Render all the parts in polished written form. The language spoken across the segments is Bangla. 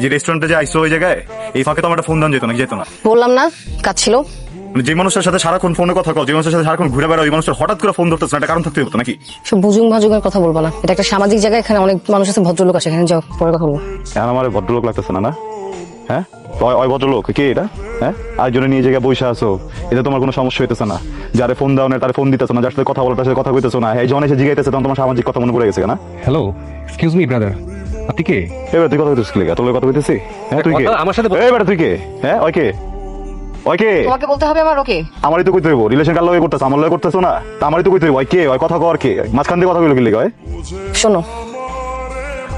যে রেস্টুরেন্টে যে আইসো ওই জায়গায় এই ফাঁকে তো আমার একটা ফোন দান যেত না যেত না। বললাম না কাজ ছিল। যে মানুষের সাথে সারাক্ষণ ফোনে কথা কও, যে মানুষের সাথে সারাক্ষণ ঘুরে বেড়াও, ওই মানুষের হঠাৎ করে ফোন ধরতেছে না, একটা কারণ থাকতে হতো নাকি? সব বুজুং ভাজুঙের কথা বলবো না, এটা একটা সামাজিক জায়গা, এখানে অনেক মানুষ আছে, ভদ্রলোক আছে, এখানে যাও পরে কথা বলবো। এখন আমার ভদ্রলোক লাগতেছে না? না হ্যাঁ, ওই ভদ্রলোক কে এটা? হ্যাঁ, আরেকজনে নিয়ে জায়গায় বসে আসো, এতে তোমার কোনো সমস্যা হইতেছে না? যারে ফোন দাও না তারে ফোন দিতেছো না, যার সাথে কথা বলো তার সাথে কথা কইতেছো না, এই যখন এসে জিগাইতেছে তখন তোমার সামাজিক কথা মনে পড়ে গেছে না? হ্যালো, এক্সকিউজ মি ব্রাদার, আপনি কে? এবার তুই কথা কইতেছিস কি? তোর কথা কইতেছি? হ্যাঁ তুই কে? আমার সাথে এবার তুই কে? হ্যাঁ ওই কে? ওই কে? তোমাকে বলতে হবে আমার ওকে? আমারই তো কইতে হইব, রিলেশন কার লগে করতেছ, আমার লগে করতেছো না, তা আমারই তো কইতে হইব। ওই কে? ওই কথা কর কে? মাঝখান দিয়ে কথা কইলো কি লিগা? শোনো,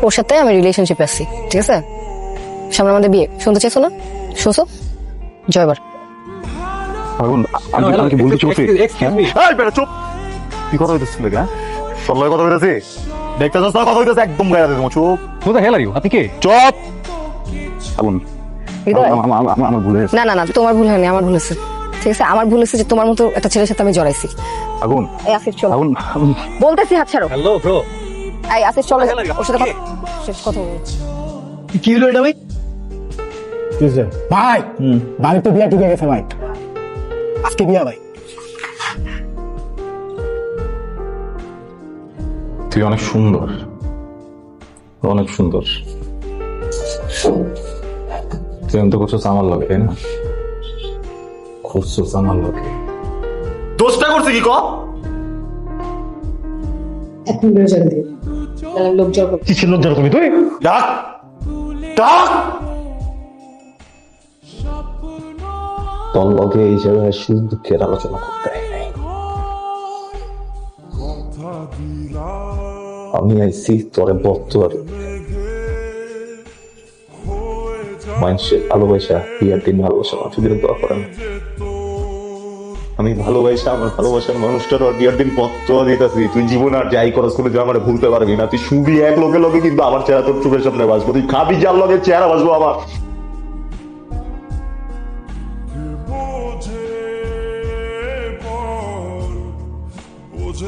ওর সাথে আমি রিলেশনশিপে আছি, ঠিক আছে? সামনে আমাদের বিয়ে, শুনতে চাইছো না? শুনছো? জয়বার। আমি কি বলতে চলছি? Excuse me. এই বেটা চুপ! কি কথা হইতেছিল না? তোর লগে কথা হইতেছি? দেখতেছস না কথা হইতেছে? একদম গায়ে দিমু। চুপ who the hell are you? আপনি কে? চুপ! আগুন হৃদয়, আমার ভুল হয়েছে। না না না, তোমার ভুল হয়নি, আমার ভুল হয়েছে, ঠিক আছে? আমার ভুল হয়েছে যে তোমার মতো একটা ছেলের সাথে আমি জড়াইছি। আগুন এই আসিফ চলো, আগুন বলতেছি হাত ছাড়ো। Hello bro. এই আসিফ চলো, ওর সাথে শেষ কথা বলবো। কি হলো এটা ভাই? ভাই বাড়ি তো বিয়া টিকে গেছে ভাই, আজকে বিয়া ভাই। তুই অনেক সুন্দর, অনেক সুন্দর। তুই এমন তো করছিস আমার লগে, তাই না? করছিস আমার লগে। দোষটা করছে কি ক? কি ছিল লজ্জার তুমি? তুই ডাক ডাক! তোর লগে এই জায়গায় সুখ দুঃখের আলোচনা করতে হয় নাই। আমি আইছি তোরে বর্তমান মানুষের ভালোবাসা, বিয়ার দিন ভালোবাসা মানুষের দিন দোয়া করেন। আমি ভালোবাসা আমার ভালোবাসার মানুষটার বিয়ার দিন পত্র দিতেছি। তুই জীবন আর যাই করস করে যে আমার ভুলতে পারবি না। তুই শুবি এক লোকে লোকে, কিন্তু আমার চেহারা তোর চোখের সামনে বাঁচবো। তুই খাবি যার লগে চেহারা বাঁচবো আমার।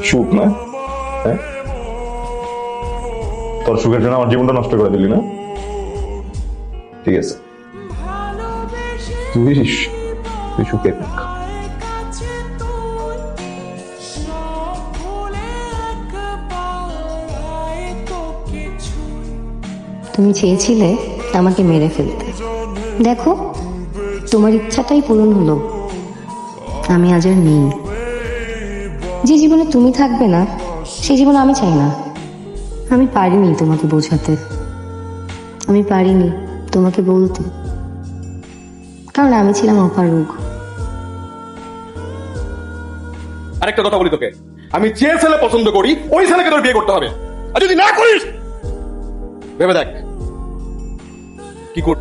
সুখ না? হ্যাঁ, তোর সুখের জন্য আমার জীবনটা নষ্ট করে দিলি না? ঠিক আছে, তুই তুই সুখে থাক। তুমি চেয়েছিলে আমাকে মেরে ফেলতে, দেখো তোমার ইচ্ছাটাই পূরণ হলো। আমি আজ আর নেই। যে জীবনে তুমি থাকবে না সেই জীবন আমি চাই না। আমি পারিনি তোমাকে বোঝাতে, আমি পারিনি তোমাকে বলতে, কারণ আমি ছিলাম অপারগ। আরেকটা কথা বলি তোকে, আমি যে ছেলে পছন্দ করি ওই ছেলেকে তোর বিয়ে করতে হবে, আর যদি না করিস ভেবে দেখ কি কর।